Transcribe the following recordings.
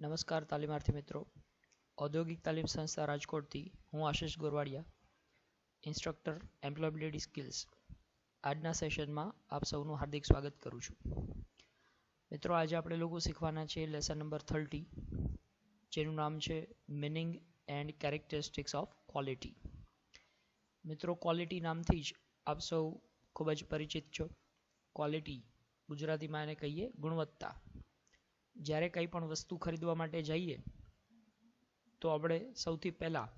નમસ્કાર તાલીમાર્થી મિત્રો. ઔદ્યોગિક તાલીમ સંસ્થા રાજકોટથી હું આશિષ ગોરવાડિયા, ઇન્સ્ટ્રક્ટર એમ્પ્લોયબિલિટી સ્કિલ્સ. આજના સેશનમાં આપ સૌનું હાર્દિક સ્વાગત કરું છું. મિત્રો, આજે આપણે લોકો શીખવાના છે લેસન નંબર 30, જેનું નામ છે meaning and characteristics of quality. મિત્રો, ક્વોલિટી નામથી જ આપ સૌ ખૂબ જ પરિચિત છો. ક્વોલિટી ગુજરાતીમાં એને કહીએ ગુણવત્તા. જ્યારે કંઈ પણ વસ્તુ ખરીદવા માટે જઈએ તો આપણે સૌથી પહેલાં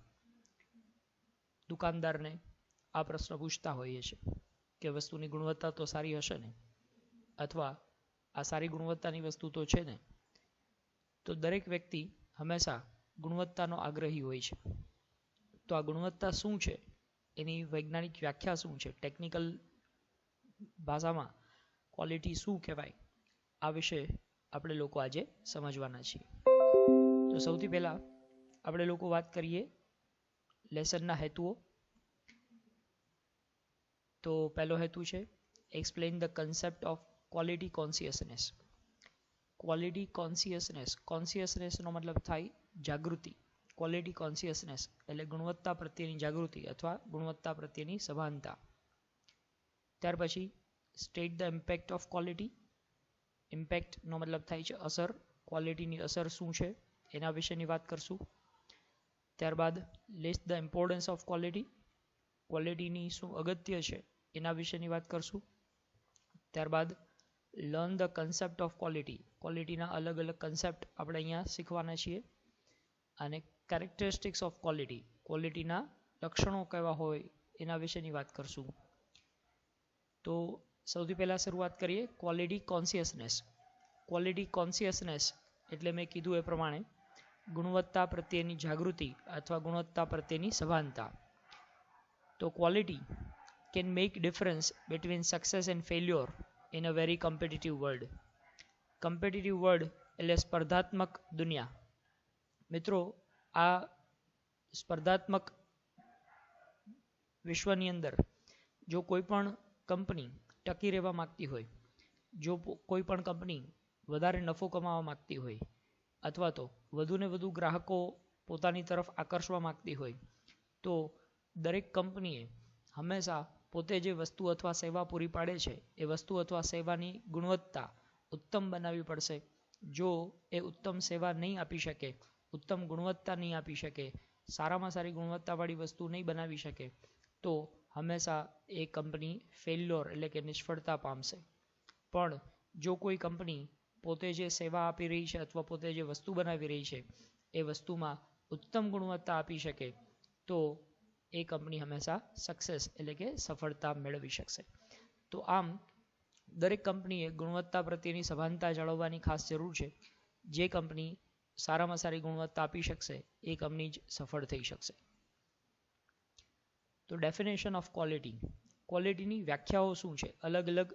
દુકાનદારને આ પ્રશ્ન પૂછતા હોઈએ છીએ કે વસ્તુની ગુણવત્તા તો સારી હશે ને, અથવા આ સારી ગુણવત્તાની વસ્તુ તો છે ને. તો દરેક વ્યક્તિ હંમેશા ગુણવત્તાનો આગ્રહી હોય છે. તો આ ગુણવત્તા શું છે, એની વૈજ્ઞાનિક વ્યાખ્યા શું છે, ટેકનિકલ ભાષામાં ક્વોલિટી શું કહેવાય, આ વિશે આપણે લોકો આજે સમજવાના છીએ. તો સૌથી પહેલાં આપણે લોકો વાત કરીએ લેસનના હેતુઓ. તો પહેલો હેતુ છે explain the concept of quality consciousness. Quality consciousness, કોન્શિયસનેસનો મતલબ થાય જાગૃતિ. ક્વોલિટી કોન્શિયસનેસ એટલે ગુણવત્તા પ્રત્યેની જાગૃતિ અથવા ગુણવત્તા પ્રત્યેની સભાનતા. ત્યાર પછી state the impact of quality. ઇમ્પેક્ટનો મતલબ થાય છે અસર. ક્વોલિટીની અસર શું છે એના વિશેની વાત કરશું. ત્યારબાદ list the importance of quality. ક્વોલિટીની શું અગત્ય છે એના વિશેની વાત કરશું. ત્યારબાદ learn the concept of quality. ક્વોલિટીના અલગ અલગ કન્સેપ્ટ આપણે અહીંયા શીખવાના છીએ. અને કેરેક્ટરિસ્ટિક્સ ઓફ ક્વોલિટી, ક્વોલિટીના લક્ષણો કેવા હોય એના વિશેની વાત કરશું. તો સૌથી પહેલાં શરૂઆત કરીએ ક્વોલિટી કોન્શિયસનેસ. ક્વોલિટી કોન્શિયસનેસ એટલે મેં કીધું એ પ્રમાણે ગુણવત્તા પ્રત્યેની જાગૃતિ અથવા ગુણવત્તા પ્રત્યેની સભાનતા. તો quality can make difference between success and failure in a very competitive world. Competitive world એટલે સ્પર્ધાત્મક દુનિયા. મિત્રો, આ સ્પર્ધાત્મક વિશ્વની અંદર જો કોઈ પણ કંપની ટકી રહેવા માગતી હોય, જો કોઈ પણ કંપની વધારે નફો કમાવા માગતી હોય, અથવા તો વધુને વધુ ગ્રાહકો પોતાની તરફ આકર્ષવા માગતી હોય, તો દરેક કંપનીએ હંમેશા પોતે જે વસ્તુ અથવા સેવા પૂરી પાડે છે એ વસ્તુ અથવા સેવાની ગુણવત્તા ઉત્તમ બનાવવી પડશે. જો એ ઉત્તમ સેવા નહીં આપી શકે, ઉત્તમ ગુણવત્તા નહીં આપી શકે, સારામાં સારી ગુણવત્તાવાળી વસ્તુ નહીં બનાવી શકે, તો હંમેશા એ કંપની ફેલ્યોર એટલે કે નિષ્ફળતા પામશે. પણ જો કોઈ કંપની પોતે જે સેવા આપી રહી છે અથવા પોતે જે વસ્તુ બનાવી રહી છે એ વસ્તુમાં ઉત્તમ ગુણવત્તા આપી શકે, તો એ કંપની હંમેશા સક્સેસ એટલે કે સફળતા મેળવી શકશે. તો આમ દરેક કંપનીએ ગુણવત્તા પ્રત્યેની સભાનતા જાળવવાની ખાસ જરૂર છે. જે કંપની સારામાં સારી ગુણવત્તા આપી શકશે એ કંપની જ સફળ થઈ શકશે. તો ડેફિનેશન ઓફ ક્વોલિટી. ક્વોલિટીની વ્યાખ્યાઓ શું છે? અલગ અલગ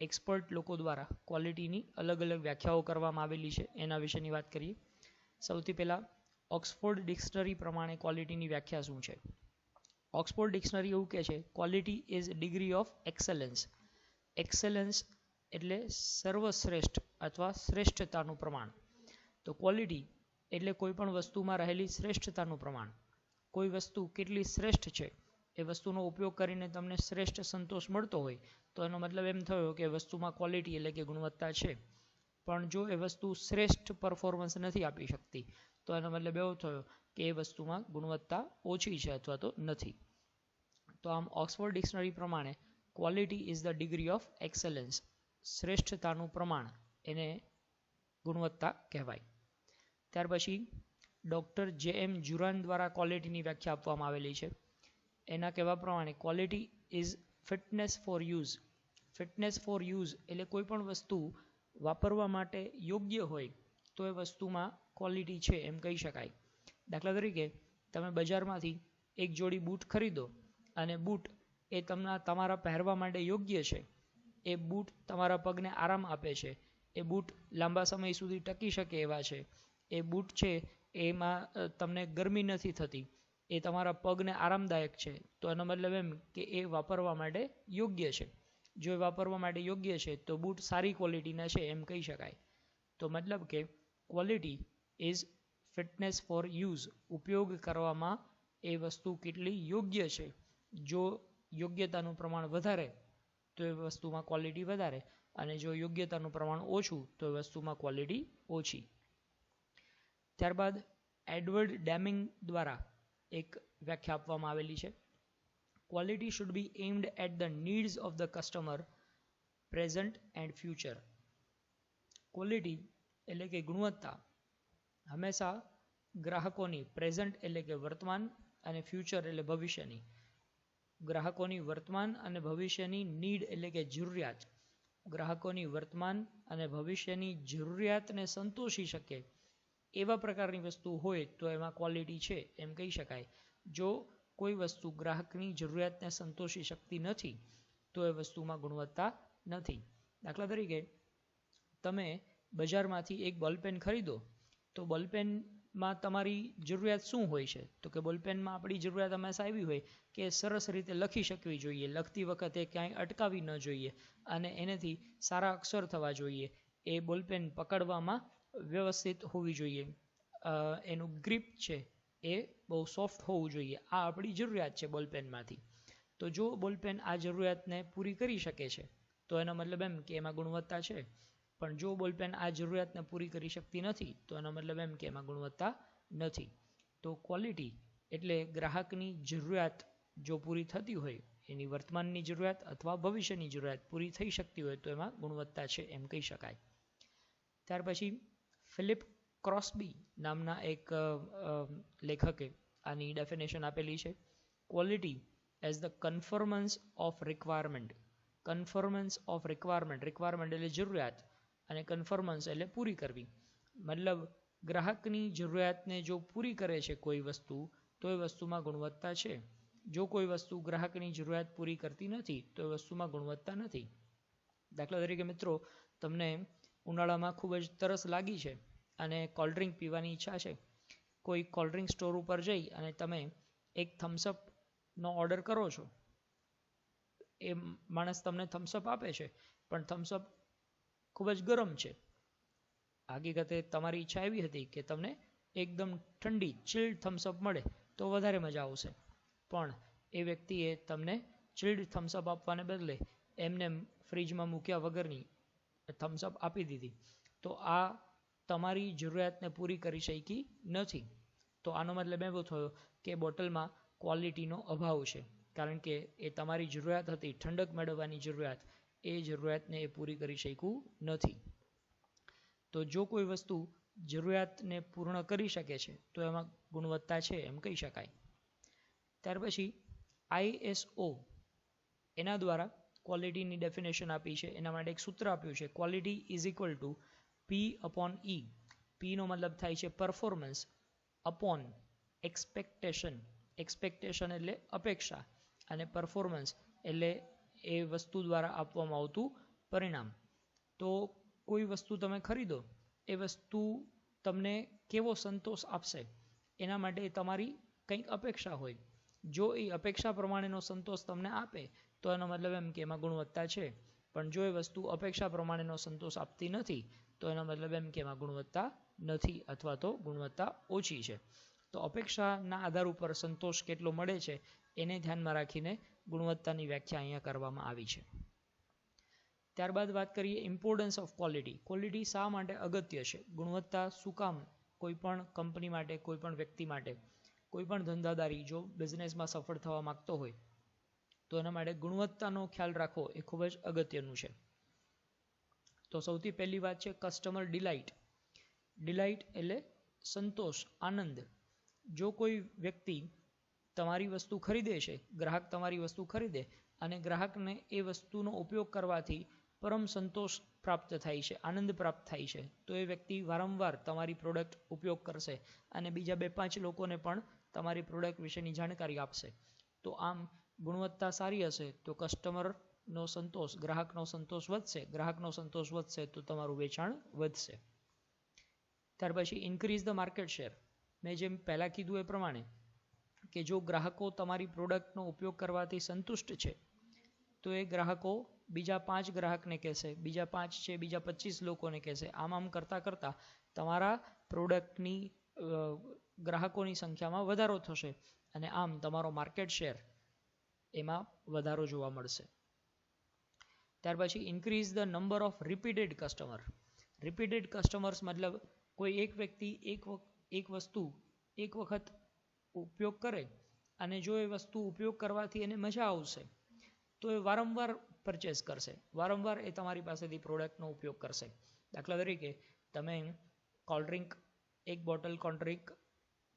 એક્સપર્ટ લોકો દ્વારા ક્વોલિટીની અલગ અલગ વ્યાખ્યાઓ કરવામાં આવેલી છે, એના વિશેની વાત કરીએ. સૌથી પહેલાં ઓક્સફોર્ડ ડિક્શનરી પ્રમાણે ક્વોલિટીની વ્યાખ્યા શું છે? ઓક્સફોર્ડ ડિક્શનરી એવું કહે છે, quality is degree of excellence. Excellence એટલે સર્વશ્રેષ્ઠ અથવા શ્રેષ્ઠતાનું પ્રમાણ. તો ક્વોલિટી એટલે કોઈ પણ વસ્તુમાં રહેલી શ્રેષ્ઠતાનું પ્રમાણ. કોઈ વસ્તુ કેટલી શ્રેષ્ઠ છે, એ વસ્તુનો ઉપયોગ કરીને તમને શ્રેષ્ઠ સંતોષ મળતો હોય તો એનો મતલબ એમ થયો કે વસ્તુમાં ક્વોલિટી એટલે કે ગુણવત્તા છે. પણ જો એ વસ્તુ શ્રેષ્ઠ પરફોર્મન્સ નથી આપી શકતી તો એનો મતલબ એવો થયો કે એ વસ્તુમાં ગુણવત્તા ઓછી છે અથવા તો નથી. તો આમ ઓક્સફોર્ડ ડિક્શનરી પ્રમાણે quality is the degree of excellence. શ્રેષ્ઠતાનું પ્રમાણ એને ગુણવત્તા કહેવાય. ત્યાર પછી ડૉક્ટર જે.એમ. જુરાન દ્વારા ક્વોલિટીની વ્યાખ્યા આપવામાં આવેલી છે. એના કહેવા પ્રમાણે quality is fitness for use. Fitness for use એટલે કોઈ પણ વસ્તુ વાપરવા માટે યોગ્ય હોય તો એ વસ્તુમાં ક્વોલિટી છે એમ કહી શકાય. દાખલા તરીકે તમે બજારમાંથી એક જોડી બૂટ ખરીદો અને બૂટ એ તમારા પહેરવા માટે યોગ્ય છે, એ બૂટ તમારા પગને આરામ આપે છે, એ બૂટ લાંબા સમય સુધી ટકી શકે એવા છે, એ બૂટ છે એમાં તમને ગરમી નથી થતી, એ તમારા પગને આરામદાયક છે, તો એનો મતલબ એમ કે એ વાપરવા માટે યોગ્ય છે. જો એ વાપરવા માટે યોગ્ય છે તો બૂટ સારી ક્વોલિટીના છે એમ કહી શકાય. તો મતલબ કે quality is fitness for use, ઉપયોગ કરવામાં એ વસ્તુ કેટલી યોગ્ય છે. જો યોગ્યતાનું પ્રમાણ વધારે તો એ વસ્તુમાં ક્વોલિટી વધારે, અને જો યોગ્યતાનું પ્રમાણ ઓછું તો એ વસ્તુમાં ક્વોલિટી ઓછી. ત્યારબાદ એડવર્ડ ડેમિંગ દ્વારા એક વ્યાખ્યા આપવામાં આવેલી છે. Quality should be aimed at the needs of the customer present and future. Quality એટલે કે ગુણવત્તા હંમેશા ગ્રાહકોની પ્રેઝન્ટ એટલે કે વર્તમાન અને ફ્યુચર એટલે ભવિષ્યની, ગ્રાહકોની વર્તમાન અને ભવિષ્યની નીડ એટલે કે જરૂરિયાત, ગ્રાહકોની વર્તમાન અને ભવિષ્યની જરૂરિયાતને સંતોષી શકે એવા પ્રકારની વસ્તુ હોય તો એમાં ક્વોલિટી છે એમ કહી શકાય. જો કોઈ વસ્તુ ગ્રાહકની જરૂરિયાતને સંતોષી શકતી નથી તો એ વસ્તુમાં ગુણવત્તા નથી. દાખલા તરીકે તમે બજારમાંથી એક બોલપેન ખરીદો તો બોલપેનમાં તમારી જરૂરિયાત શું હોય છે? તો કે બોલપેનમાં આપણી જરૂરિયાત હંમેશા એવી હોય કે સરસ રીતે લખી શકવી જોઈએ, લખતી વખતે ક્યાંય અટકાવી ન જોઈએ, અને એનાથી સારા અક્ષર થવા જોઈએ, એ બોલપેન પકડવામાં વ્યવસ્થિત હોવી જોઈએ, એનું ગ્રીપ છે એ બહુ સોફ્ટ હોવું જોઈએ. આ આપણી જરૂરિયાત છે બોલપેનમાંથી. તો જો બોલપેન આ જરૂરિયાતને પૂરી કરી શકે છે તો એનો મતલબ એમ કે એમાં ગુણવત્તા છે. પણ જો બોલપેન આ જરૂરિયાતને પૂરી કરી શકતી નથી તો એનો મતલબ એમ કે એમાં ગુણવત્તા નથી. તો ક્વોલિટી એટલે ગ્રાહકની જરૂરિયાત જો પૂરી થતી હોય, એની વર્તમાનની જરૂરિયાત અથવા ભવિષ્યની જરૂરિયાત પૂરી થઈ શકતી હોય તો એમાં ગુણવત્તા છે એમ કહી શકાય. ત્યાર પછી ફિલિપ ક્રોસ્બી નામના એક લેખકે આની ડેફિનેશન આપેલી છે. Quality as the conformance of requirement. Conformance of requirement, requirement એટલે જરૂરિયાત, અને કન્ફર્મન્સ એટલે પૂરી કરવી. મતલબ ગ્રાહકની જરૂરિયાતને જો પૂરી કરે છે કોઈ વસ્તુ તો એ વસ્તુમાં ગુણવત્તા છે. જો કોઈ વસ્તુ ગ્રાહકની જરૂરિયાત પૂરી કરતી નથી તો એ વસ્તુમાં ગુણવત્તા નથી. દાખલા તરીકે મિત્રો, તમને ઉનાળામાં ખૂબ જ તરસ લાગી છે અને કોલ્ડ્રિંક પીવાની ઈચ્છા છે. કોઈ કોલ્ડ્રિંક સ્ટોર ઉપર જઈ અને તમે એક થમ્સઅપનો ઓર્ડર કરો છો. એ માણસ તમને થમ્સઅપ આપે છે પણ થમ્સઅપ ખૂબ જ ગરમ છે. હકીકતે તમારી ઈચ્છા એવી હતી કે તમને એકદમ ઠંડી ચિલ્ડ થમ્સઅપ મળે તો વધારે મજા આવશે, પણ એ વ્યક્તિએ તમને ચિલ્ડ થમ્સઅપ આપવાને બદલે એમને ફ્રીજમાં મૂક્યા વગરની થમ્સઅપ આપી દીધી. તો આ તમારી જરૂરિયાતને પૂરી કરી શકી નથી. તો આનો મતલબ એવો થયો કે બોટલમાં ક્વોલિટીનો અભાવ છે, કારણ કે એ તમારી જરૂરિયાત હતી ઠંડક મેળવવાની જરૂરિયાત, એ જરૂરિયાતને એ પૂરી કરી શક્યું નથી. તો જો કોઈ વસ્તુ જરૂરિયાતને પૂર્ણ કરી શકે છે તો એમાં ગુણવત્તા છે એમ કહી શકાય. ત્યાર પછી ISO એના દ્વારા ક્વોલિટીની ડેફિનેશન આપી છે. એના માટે એક સૂત્ર આપ્યું છે, quality is equal to P/E. Pનો મતલબ થાય છે પરફોર્મન્સ, અપોન એક્સપેક્ટેશન, એક્સપેક્ટેશન એટલે અપેક્ષા, અને પરફોર્મન્સ એટલે એ વસ્તુ દ્વારા આપવામાં આવતું પરિણામ. તો કોઈ વસ્તુ તમે ખરીદો, એ વસ્તુ તમને કેવો સંતોષ આપશે એના માટે તમારી કંઈક અપેક્ષા હોય. જો એ અપેક્ષા પ્રમાણેનો સંતોષ તમને આપે તો એનો મતલબ એમ કે એમાં ગુણવત્તા છે. પણ જો એ વસ્તુ અપેક્ષા પ્રમાણેનો સંતોષ આપતી નથી તો એનો મતલબ એમ કે એમાં ગુણવત્તા નથી અથવા તો ગુણવત્તા ઓછી છે. તો અપેક્ષાના આધાર ઉપર સંતોષ કેટલો મળે છે એને ધ્યાનમાં રાખીને ગુણવત્તાની વ્યાખ્યા અહીંયા કરવામાં આવી છે. ત્યારબાદ વાત કરીએ ઇમ્પોર્ટન્સ ઓફ ક્વોલિટી. ક્વોલિટી શા માટે અગત્ય છે? ગુણવત્તા શું કામ કોઈ પણ કંપની માટે, કોઈ પણ વ્યક્તિ માટે, કોઈ પણ ધંધાદારી જો બિઝનેસમાં સફળ થવા માગતો હોય તો એના માટે ગુણવત્તાનો ખ્યાલ રાખવો એ ખૂબ જ અગત્યનું છે. તો સૌથી પહેલી વાત છે કસ્ટમર ડિલાઇટ. ડિલાઇટ એટલે સંતોષ, આનંદ. જો કોઈ વ્યક્તિ તમારી વસ્તુ ખરીદે છે, ગ્રાહક તમારી વસ્તુ ખરીદે અને ગ્રાહકને એ વસ્તુનો ઉપયોગ કરવાથી પરમ સંતોષ પ્રાપ્ત થાય છે, આનંદ પ્રાપ્ત થાય છે, તો એ વ્યક્તિ વારંવાર તમારી પ્રોડક્ટ ઉપયોગ કરશે અને બીજા 2-5 લોકોને પણ તમારી પ્રોડક્ટ વિશેની જાણકારી આપશે. તો આમ ગુણવત્તા સારી હશે તો કસ્ટમરનો સંતોષ, ગ્રાહકનો સંતોષ વધશે. ગ્રાહકનો સંતોષ વધશે તો તમારું વેચાણ વધશે. ત્યાર પછી ઇન્ક્રીઝ ધ માર્કેટ શેર. મેં જેમ પહેલાં કીધું એ પ્રમાણે કે જો ગ્રાહકો તમારી પ્રોડક્ટનો ઉપયોગ કરવાથી સંતુષ્ટ છે તો એ ગ્રાહકો બીજા 5 ગ્રાહકને કહેશે, બીજા 5 છે બીજા 25 લોકોને કહેશે. આમ કરતાં તમારા પ્રોડક્ટની ગ્રાહકોની સંખ્યામાં વધારો થશે અને આમ તમારો માર્કેટ શેર એમાં વધારો જોવા મળશે. ત્યાર પછી increase the number of repeated customer. Repeated customers મતલબ કોઈ એક વ્યક્તિ એક વસ્તુ એક વખત ઉપયોગ કરે અને જો એ વસ્તુ ઉપયોગ કરવાથી એને મજા આવશે તો એ વારંવાર પરચેસ કરશે, વારંવાર એ તમારી પાસેથી પ્રોડક્ટનો ઉપયોગ કરશે. દાખલા તરીકે તમે એક બોટલ કોલ્ડ ડ્રિંક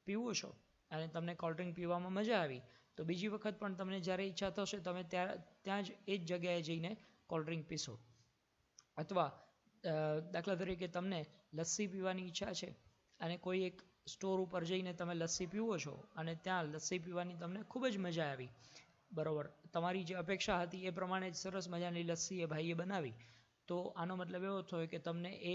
પીવો છો અને તમને કોલ્ડ ડ્રિંક પીવામાં મજા આવી તો બીજી વખત પણ તમને જ્યારે ઈચ્છા થશે તમે ત્યાં જ એ જ જગ્યાએ જઈને કોલ્ડ ડ્રિંક પીશો. અથવા દાખલા તરીકે તમને લસ્સી પીવાની ઈચ્છા છે અને કોઈ એક સ્ટોર ઉપર જઈને તમે લસ્સી પીવો છો અને ત્યાં લસ્સી પીવાની તમને ખૂબ જ મજા આવી, બરાબર, તમારી જે અપેક્ષા હતી એ પ્રમાણે જ સરસ મજાની લસ્સી એ ભાઈએ બનાવી. તો આનો મતલબ એવો થયો કે તમને એ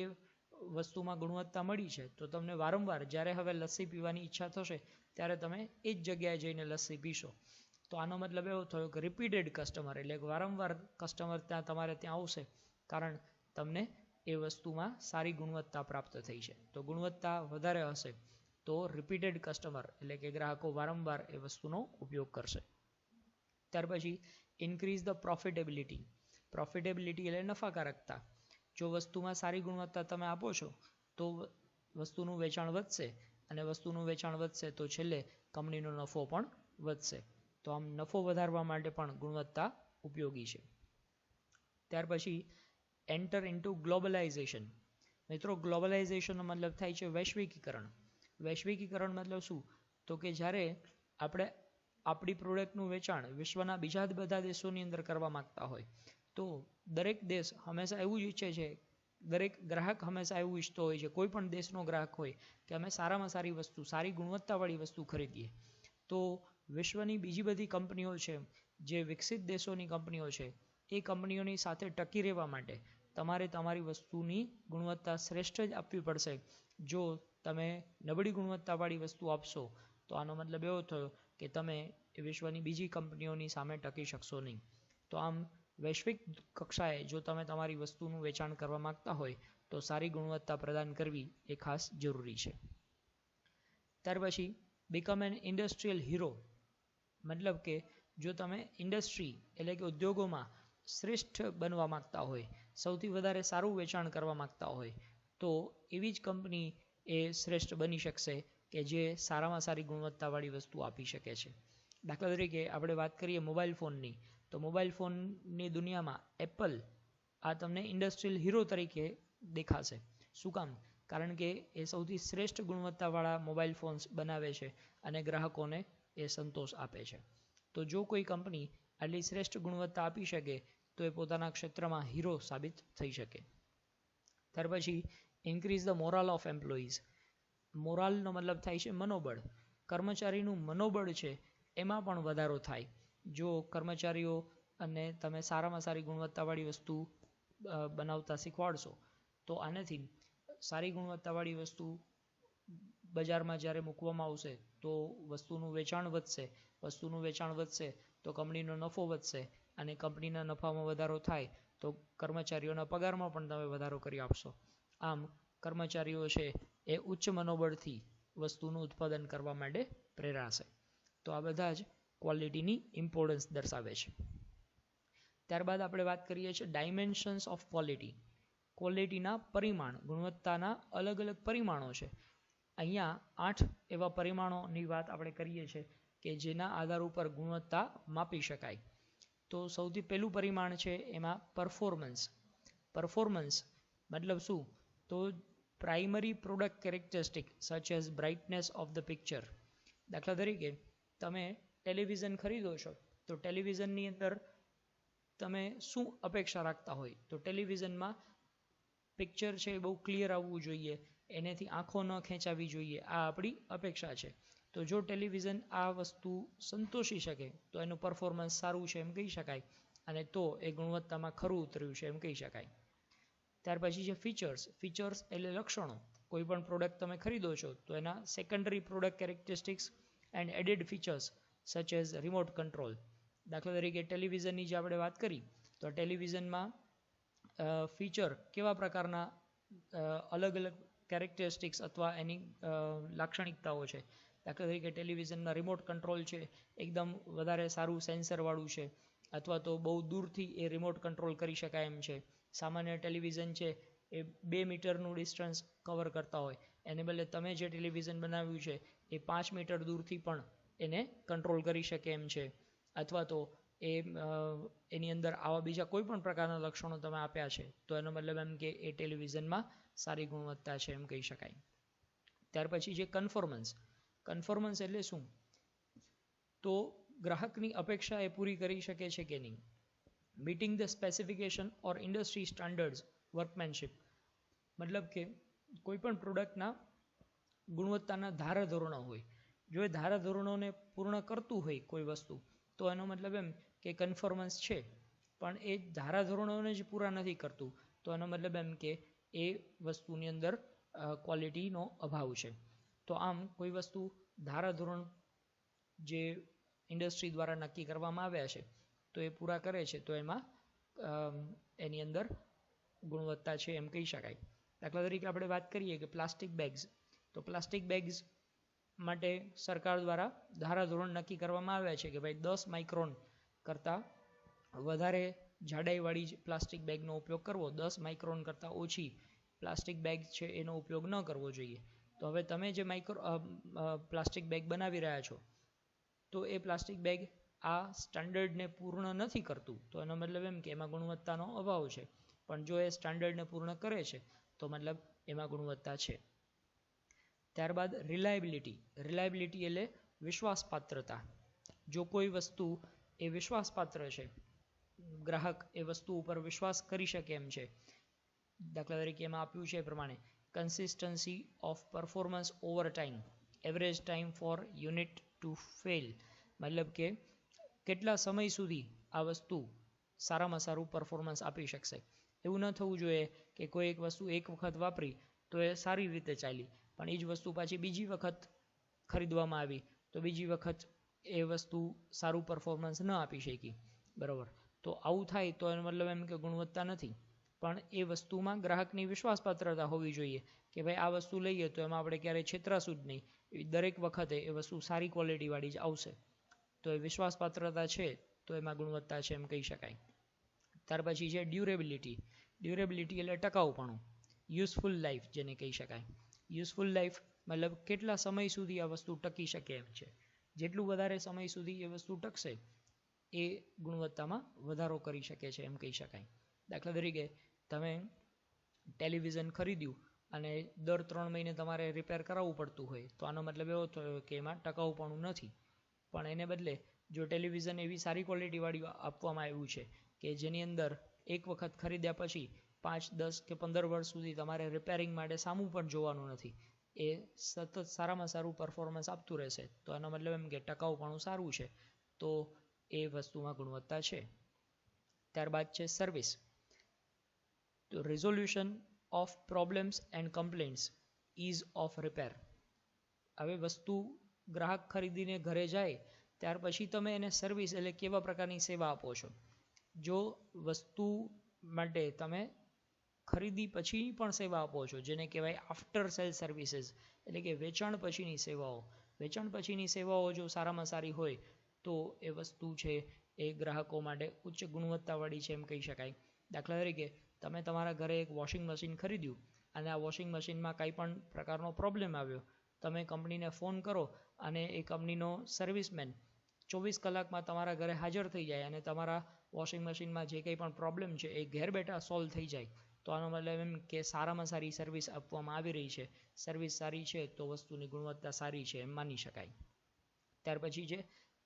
વસ્તુમાં ગુણવત્તા મળી છે તો તમને વારંવાર જ્યારે હવે લસ્સી પીવાની ઈચ્છા થશે ત્યારે તમે એ જ જગ્યાએ જઈને લસ્સી પીશો. તો આનો મતલબ એવો થયો કે રિપીટેડ કસ્ટમર એટલે કે વારંવાર કસ્ટમર તમારે ત્યાં આવશે કારણ તમને એ વસ્તુમાં સારી ગુણવત્તા પ્રાપ્ત થઈ છે. તો ગુણવત્તા વધારે હશે તો રિપીટેડ કસ્ટમર એટલે કે ગ્રાહકો વારંવાર એ વસ્તુનો ઉપયોગ કરશે. ત્યાર પછી ઇન્ક્રીઝ ધ પ્રોફિટેબિલિટી. પ્રોફિટેબિલિટી એટલે નફાકારકતા. જો વસ્તુમાં સારી ગુણવત્તા તમે આપો છો તો વસ્તુનું વેચાણ વધશે અને વસ્તુનું વેચાણ વધશે તો છેલ્લે કંપનીનો નફો પણ વધશે. તો આમ નફો વધારવા માટે પણ ગુણવત્તા ઉપયોગી છે. ત્યાર પછી એન્ટર ઇન્ટુ ગ્લોબલાઇઝેશન. મિત્રો ગ્લોબલાઇઝેશનનો મતલબ થાય છે વૈશ્વિકીકરણ. વૈશ્વિકીકરણ મતલબ શું? તો કે જ્યારે આપણે આપણી પ્રોડક્ટનું વેચાણ વિશ્વના બીજા બધા દેશોની અંદર કરવા માગતા હોય તો દરેક દેશ હંમેશા એવું જ ઈચ્છે છે, દરેક ગ્રાહક હંમેશા એવું ઈચ્છતો હોય છે, કોઈ પણ દેશનો ગ્રાહક હોય કે અમે સારામાં સારી વસ્તુ, સારી ગુણવત્તાવાળી વસ્તુ ખરીદીએ. તો વિશ્વની બીજી બધી કંપનીઓ છે, જે વિકસિત દેશોની કંપનીઓ છે, એ કંપનીઓની સાથે ટકી રહેવા માટે તમારે તમારી વસ્તુની ગુણવત્તા શ્રેષ્ઠ જ આપવી પડશે. જો તમે નબળી ગુણવત્તાવાળી વસ્તુ આપશો તો આનો મતલબ એવો થયો કે તમે વિશ્વની બીજી કંપનીઓની સામે ટકી શકશો નહીં. તો આમ વૈશ્વિક કક્ષાએ જો તમે તમારી વસ્તુનું વેચાણ કરવા માગતા હોય તો સારી ગુણવત્તા પ્રદાન કરવી એ ખાસ જરૂરી છે. ત્યાર પછી બીકમ એન ઇન્ડસ્ટ્રીયલ હીરો. મતલબ કે જો તમે ઇન્ડસ્ટ્રી એટલે કે ઉદ્યોગોમાં શ્રેષ્ઠ બનવા માગતા હોય, સૌથી વધારે સારું વેચાણ કરવા માગતા હોય તો એવી જ કંપની એ શ્રેષ્ઠ બની શકશે કે જે સારામાં સારી ગુણવત્તાવાળી વસ્તુ આપી શકે છે. દાખલા તરીકે આપણે વાત કરીએ મોબાઈલ ફોનની તો મોબાઈલ ફોનની દુનિયામાં એપલ આ તમને ઇન્ડસ્ટ્રીયલ હીરો તરીકે દેખાશે. શું કામ? કારણ કે એ સૌથી શ્રેષ્ઠ ગુણવત્તાવાળા મોબાઈલ ફોન્સ બનાવે છે અને ગ્રાહકોને એ સંતોષ આપે છે. તો જો કોઈ કંપની આટલી શ્રેષ્ઠ ગુણવત્તા આપી શકે તો એ પોતાના ક્ષેત્રમાં હીરો સાબિત થઈ શકે. ત્યાર પછી increase the morale of employees. મોરાલનો મતલબ થાય છે મનોબળ. કર્મચારીનું મનોબળ છે એમાં પણ વધારો થાય. જો કર્મચારીઓ અને તમે સારામાં સારી ગુણવત્તાવાળી વસ્તુ બનાવતા શીખવાડશો તો આનાથી સારી ગુણવત્તાવાળી વસ્તુ બજારમાં જ્યારે મૂકવામાં આવશે તો વસ્તુનું વેચાણ વધશે. વસ્તુનું વેચાણ વધશે તો કંપનીનો નફો વધશે અને કંપનીના નફામાં વધારો થાય તો કર્મચારીઓના પગારમાં પણ તમે વધારો કરી આપશો. આમ કર્મચારીઓ છે એ ઉચ્ચ મનોબળથી વસ્તુનું ઉત્પાદન કરવા માટે પ્રેરાશે. તો આ બધા જ ક્વોલિટીની ઇમ્પોર્ટન્સ દર્શાવે છે. ત્યારબાદ આપણે વાત કરીએ છીએ ડાયમેન્શન્સ ઓફ ક્વોલિટી. ક્વોલિટીના પરિમાણ, ગુણવત્તાના અલગ અલગ પરિમાણો છે. અહીંયા 8 એવા પરિમાણોની વાત આપણે કરીએ છીએ કે જેના આધાર ઉપર ગુણવત્તા માપી શકાય. તો સૌથી પહેલું પરિમાણ છે એમાં પરફોર્મન્સ. પરફોર્મન્સ મતલબ શું? તો primary product characteristic such as brightness of the picture. દાખલા તરીકે તમે ટેલિવિઝન ખરીદો છો તો ટેલિવિઝનની અંદર તમે શું અપેક્ષા રાખતા હોય? તો ટેલિવિઝનમાં પિક્ચર છે એ બહુ ક્લિયર આવવું જોઈએ, એનેથી આંખો ન ખેંચાવી જોઈએ, આ આપણી અપેક્ષા છે. તો જો ટેલિવિઝન આ વસ્તુ સંતોષી શકે તો એનું પરફોર્મન્સ સારું છે એમ કહી શકાય અને તો એ ગુણવત્તામાં ખરું ઉતર્યું છે એમ કહી શકાય. ત્યાર પછી છે ફીચર્સ. ફીચર્સ એટલે લક્ષણો. કોઈ પણ પ્રોડક્ટ તમે ખરીદો છો તો એના secondary product characteristics and added features such as remote control. દાખલા તરીકે ટેલિવિઝનની જે આપણે વાત કરી તો ટેલિવિઝનમાં ફીચર કેવા પ્રકારના અલગ અલગ કેરેક્ટરિસ્ટિક્સ અથવા એની લાક્ષણિકતાઓ છે. દાખલા તરીકે ટેલિવિઝનમાં રિમોટ કંટ્રોલ છે, એકદમ વધારે સારું સેન્સરવાળું છે, અથવા તો બહુ દૂરથી એ રિમોટ કંટ્રોલ કરી શકાય એમ છે. સામાન્ય ટેલિવિઝન છે એ 2 મીટરનું ડિસ્ટન્સ કવર કરતા હોય, એને બદલે તમે જે ટેલિવિઝન બનાવ્યું છે એ 5 મીટર દૂરથી પણ એને કંટ્રોલ કરી શકે એમ છે. અથવા તો એની અંદર આવા બીજા કોઈ પણ પ્રકારના લક્ષણો તમે આપ્યા છે તો એનો મતલબ એમ કે એ ટેલિવિઝનમાં સારી ગુણવત્તા છે એમ કહી શકાય. ત્યાર પછી જે કન્ફોર્મન્સ એટલે શું? તો ગ્રાહકની અપેક્ષા એ પૂરી કરી શકે છે કે નહીં. Meeting the specification or industry standards workmanship, મતલબ કે કોઈ પણ પ્રોડક્ટના ગુણવત્તાના ધારાધોરણો હોય, જો એ ધારાધોરણોને પૂર્ણ કરતું હોય કોઈ વસ્તુ તો એનો મતલબ એમ કે કન્ફોર્મન્સ છે. પણ એ ધારાધોરણોને જ પૂરા નથી કરતું તો એનો મતલબ એમ કે એ વસ્તુની અંદર ક્વોલિટીનો અભાવ છે. તો આમ કોઈ વસ્તુ ધારાધોરણ જે ઇન્ડસ્ટ્રી દ્વારા નક્કી કરવામાં આવ્યા છે તો એ પૂરા કરે છે તો એમાં એની અંદર ગુણવત્તા છે એમ કહી શકાય. દાખલા તરીકે આપણે વાત કરીએ કે પ્લાસ્ટિક બેગ્સ, તો પ્લાસ્ટિક બેગ્સ માટે સરકાર દ્વારા ધારાધોરણ નક્કી કરવામાં આવ્યા છે કે ભાઈ 10 માઇક્રોન કરતાં વધારે જાડાઈવાળી પ્લાસ્ટિક બેગનો ઉપયોગ કરવો, 10 માઇક્રોન કરતાં ઓછી પ્લાસ્ટિક બેગ છે એનો ઉપયોગ ન કરવો જોઈએ. તો હવે તમે જે પ્લાસ્ટિક બેગ બનાવી રહ્યા છો તો એ પ્લાસ્ટિક બેગ આ સ્ટાન્ડર્ડને પૂર્ણ નથી કરતું તો એનો મતલબ એમ કે એમાં ગુણવત્તાનો અભાવ છે. પણ જો એ સ્ટાન્ડર્ડને પૂર્ણ કરે છે તો મતલબ એમાં ગુણવત્તા છે. ત્યારબાદ રિલાયબિલિટી એટલે વિશ્વાસપાત્રતા. જો કોઈ વસ્તુ એ વિશ્વાસપાત્ર છે, ગ્રાહક એ વસ્તુ ઉપર વિશ્વાસ કરી શકે એમ છે. દાખલા તરીકે એમાં આપ્યું છે એ પ્રમાણે consistency of performance over time, average time for unit to fail, મતલબ કે કેટલા સમય સુધી આ વસ્તુ સારામાં સારું પરફોર્મન્સ આપી શકશે. એવું ન થવું જોઈએ કે કોઈ એક વસ્તુ એક વખત વાપરી તો એ સારી રીતે ચાલી, પણ એ જ વસ્તુ પાછી બીજી વખત ખરીદવામાં આવી તો બીજી વખત એ વસ્તુ સારું પરફોર્મન્સ ન આપી શકી. બરાબર, તો આવું થાય તો એનો મતલબ એમ કે ગુણવત્તા નથી. પણ એ વસ્તુમાં ગ્રાહકની વિશ્વાસપાત્રતા હોવી જોઈએ કે ભાઈ આ વસ્તુ લઈએ તો એમાં આપણે ક્યારેય છેતરાશું જ નહીં, દરેક વખતે એ વસ્તુ સારી ક્વોલિટીવાળી જ આવશે. તો એ વિશ્વાસપાત્રતા છે તો એમાં ગુણવત્તા છે એમ કહી શકાય. ત્યાર પછી છે ડ્યુરેબિલિટી એટલે ટકાઉપણું, યુઝફુલ લાઈફ જેને કહી શકાય. યુઝફુલ લાઈફ મતલબ કેટલા સમય સુધી આ વસ્તુ ટકી શકે એમ છે. જેટલું વધારે સમય સુધી એ વસ્તુ ટકશે એ ગુણવત્તામાં વધારો કરી શકે છે એમ કહી શકાય. દાખલા તરીકે તમે ટેલિવિઝન ખરીદ્યું અને દર 3 મહિને તમારે રિપેર કરાવવું પડતું હોય તો આનો મતલબ એવો થયો કે એમાં ટકાઉપણું નથી. પણ એને બદલે જો ટેલિવિઝન એવી સારી ક્વોલિટીવાળી આપવામાં આવ્યું છે કે જેની અંદર એક વખત ખરીદ્યા પછી 5, 10 કે 15 વર્ષ સુધી તમારે રિપેરિંગ માટે સામું પણ જોવાનું નથી, એ સતત સારામાં સારું પરફોર્મન્સ આપતું રહેશે તો એનો મતલબ એમ કે ટકાઉપણું સારું છે તો એ વસ્તુમાં ગુણવત્તા છે. ત્યારબાદ છે સર્વિસ. તો resolution of problems and complaints, ease of repair. હવે વસ્તુ ગ્રાહક ખરીદીને ઘરે જાય ત્યાર પછી તમે એને સર્વિસ એટલે કેવા પ્રકારની સેવા આપો છો. જો વસ્તુ માટે તમે ખરીદી પછી પણ સેવા આપો છો જેને કહેવાય આફ્ટર સેલ સર્વિસીસ, એટલે કે વેચાણ પછીની સેવાઓ. વેચાણ પછીની સેવાઓ જો સારામાં સારી હોય તો એ વસ્તુ છે એ ગ્રાહકો માટે ઉચ્ચ ગુણવત્તાવાળી છે એમ કહી શકાય. દાખલા તરીકે તમે તમારા ઘરે એક વોશિંગ મશીન ખરીદ્યું અને આ વોશિંગ મશીનમાં કંઈ પણ પ્રકારનો પ્રોબ્લેમ આવ્યો, તમે કંપનીને ફોન કરો અને એ કંપનીનો સર્વિસમેન 24 કલાકમાં તમારા ઘરે હાજર થઈ જાય અને તમારા વોશિંગ મશીનમાં જે કંઈ પણ પ્રોબ્લેમ છે એ ઘેર બેઠા સોલ્વ થઈ જાય તો આનો મતલબ એમ કે સારામાં સારી સર્વિસ આપવામાં આવી રહી છે. સર્વિસ સારી છે તો વસ્તુની ગુણવત્તા સારી છે એમ માની શકાય. ત્યાર પછી છે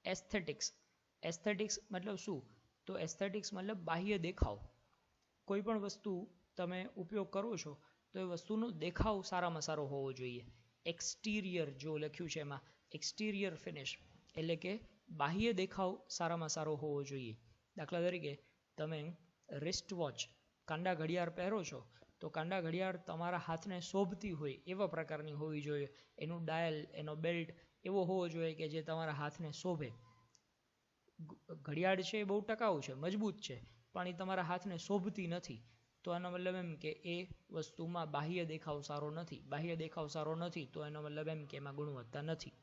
એસ્થેટિક્સ. એસ્થેટિક્સ મતલબ શું? તો એસ્થેટિક્સ મતલબ બાહ્ય દેખાવ. કોઈ પણ વસ્તુ તમે ઉપયોગ કરો છો તો એ વસ્તુનો દેખાવ સારામાં સારો હોવો જોઈએ. એક્સટિરિયર જો લખ્યું છે એમાં એક્સટિરિયર ફિનિશ એટલે કે બાહ્ય દેખાવ સારામાં સારો હોવો જોઈએ. દાખલા તરીકે તમે રિસ્ટ વોચ કાંડા ઘડિયાળ પહેરો છો તો કાંડા ઘડિયાળ તમારા હાથને શોભતી હોય એવા પ્રકારની હોવી જોઈએ. એનું ડાયલ, એનો બેલ્ટ એવો હોવો જોઈએ કે જે તમારા હાથને શોભે. ઘડિયાળ છે એ બહુ ટકાઉ છે, મજબૂત છે, પણ એ તમારા હાથને શોભતી નથી, તો એનો મતલબ એમ કે એ વસ્તુમાં બાહ્ય દેખાવ સારો નથી. બાહ્ય દેખાવ સારો નથી તો એનો મતલબ એમ કે એમાં ગુણવત્તા નથી.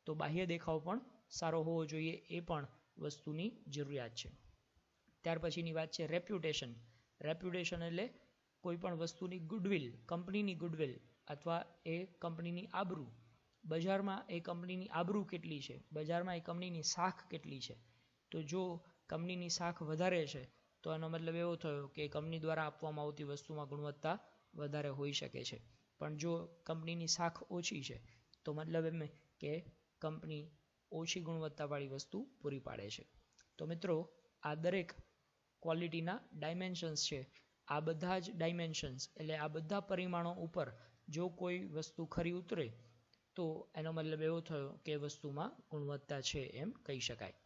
તો બાહ્ય દેખાવ પણ સારો હોવો જોઈએ, એ પણ વસ્તુની જરૂરિયાત છે. ત્યાર પછીની વાત છે રેપ્યુટેશન. રેપ્યુટેશન એટલે કોઈ પણ વસ્તુની ગુડવિલ, કંપનીની ગુડવિલ અથવા એ કંપનીની આબરૂ. બજારમાં એ કંપનીની આબરૂ કેટલી છે, બજારમાં એ કંપનીની શાખ કેટલી છે. તો જો કંપનીની શાખ વધારે છે તો એનો મતલબ એવો થયો કે કંપની દ્વારા આપવામાં આવતી વસ્તુમાં ગુણવત્તા વધારે હોઈ શકે છે. પણ જો કંપનીની શાખ ઓછી છે તો મતલબ એમ કે કંપની ઓછી ગુણવત્તાવાળી વસ્તુ પૂરી પાડે છે. તો મિત્રો, આ દરેક ક્વોલિટીના ડાયમેન્શન્સ છે. આ બધા જ ડાયમેન્શન્સ એટલે આ બધા પરિમાણો ઉપર જો કોઈ વસ્તુ ખરી ઉતરે તો એનો મતલબ એવો થયો કે વસ્તુમાં ગુણવત્તા છે એમ કહી શકાય.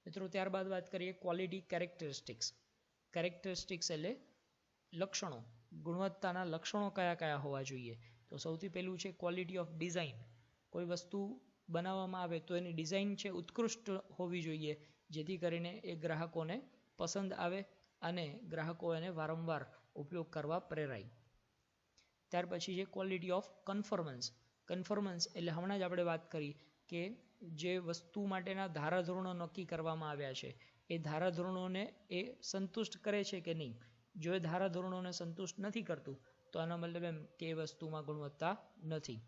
મિત્રો, ત્યારબાદ વાત કરીએ ક્વોલિટી કેરેક્ટરિસ્ટિક્સ. કેરેક્ટરિસ્ટિક્સ એટલે લક્ષણો. ગુણવત્તાના લક્ષણો કયા કયા હોવા જોઈએ? તો સૌથી પહેલું છે ક્વોલિટી ઓફ ડિઝાઇન. કોઈ વસ્તુ બનાવવામાં આવે તો એની ડિઝાઇન છે ઉત્કૃષ્ટ હોવી જોઈએ, જેથી કરીને એ ગ્રાહકોને પસંદ આવે અને ગ્રાહકો એને વારંવાર ઉપયોગ કરવા પ્રેરાય. ત્યાર પછી છે ક્વોલિટી ઓફ કન્ફર્મન્સ. કન્ફર્મન્સ એટલે હમણાં જ આપણે વાત કરી કે જે વસ્તુ માટેના ધારાધોરણો નક્કી કરવામાં આવ્યા છે એ ધારાધોરણોને એ સંતુષ્ટ કરે છે કે નહીં. જો એ ધારાધોરણોને સંતુષ્ટ નથી કરતું તો આનો મતલબ એમ કે એ વસ્તુમાં ગુણવત્તા નથી.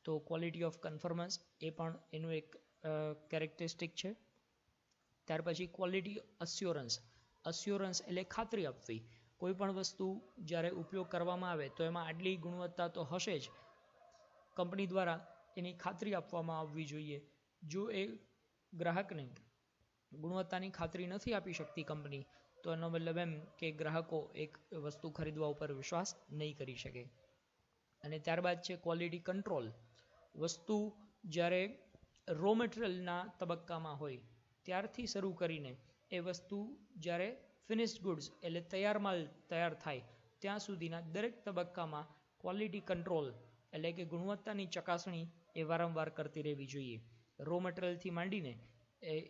તો ક્વોલિટી ઓફ કન્ફર્મન્સ એ પણ એનું એક કેરેક્ટરિસ્ટિક છે. ત્યાર પછી ક્વોલિટી અસ્યોરન્સ. અસ્યોરન્સ એટલે ખાતરી આપવી. કોઈ પણ વસ્તુ જ્યારે ઉપયોગ કરવામાં આવે તો એમાં આટલી ગુણવત્તા તો હશે જ, કંપની દ્વારા એની ખાતરી આપવામાં આવવી જોઈએ. જો એ ગ્રાહકને ગુણવત્તાની ખાતરી નથી આપી શકતી કંપની, તો એનો મતલબ એમ કે ગ્રાહકો એક વસ્તુ ખરીદવા ઉપર વિશ્વાસ નહીં કરી શકે. અને ત્યારબાદ છે ક્વોલિટી કંટ્રોલ. વસ્તુ જ્યારે રો મટીરિયલના તબક્કામાં હોય ત્યારથી શરૂ કરીને એ વસ્તુ જ્યારે ફિનિશ્ડ ગુડ્સ એટલે તૈયાર માલ તૈયાર થાય ત્યાં સુધીના દરેક તબક્કામાં ક્વોલિટી કંટ્રોલ એટલે કે ગુણવત્તાની ચકાસણી એ વારંવાર કરતી રહેવી જોઈએ. રો મટીરિયલથી માંડીને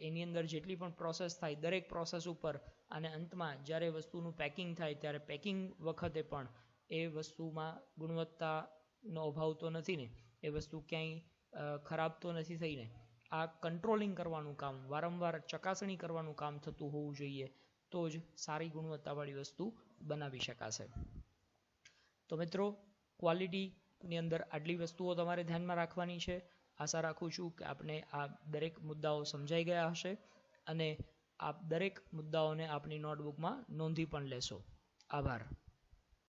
એની અંદર જેટલી પણ પ્રોસેસ થાય દરેક પ્રોસેસ ઉપર, અને અંતમાં જ્યારે વસ્તુનું પેકિંગ થાય ત્યારે પેકિંગ વખતે પણ એ વસ્તુમાં ગુણવત્તાનો અભાવ તો નથી ને, એ વસ્તુ ક્યાંય ખરાબ તો નથી થઈને. આ કંટ્રોલિંગ કરવાનું કામ, વારંવાર ચકાસણી કરવાનું કામ થતું હોવું જોઈએ, તો જ સારી ગુણવત્તાવાળી વસ્તુ બનાવી શકાશે. તો મિત્રો, ક્વોલિટીની અંદર આટલી વસ્તુઓ તમારે ધ્યાનમાં રાખવાની છે. આશા રાખું છું કે આપને આ દરેક મુદ્દાઓ સમજાઈ ગયા હશે અને આપ દરેક મુદ્દાઓને આપની નોટબુકમાં નોંધી પણ લેશો. આભાર.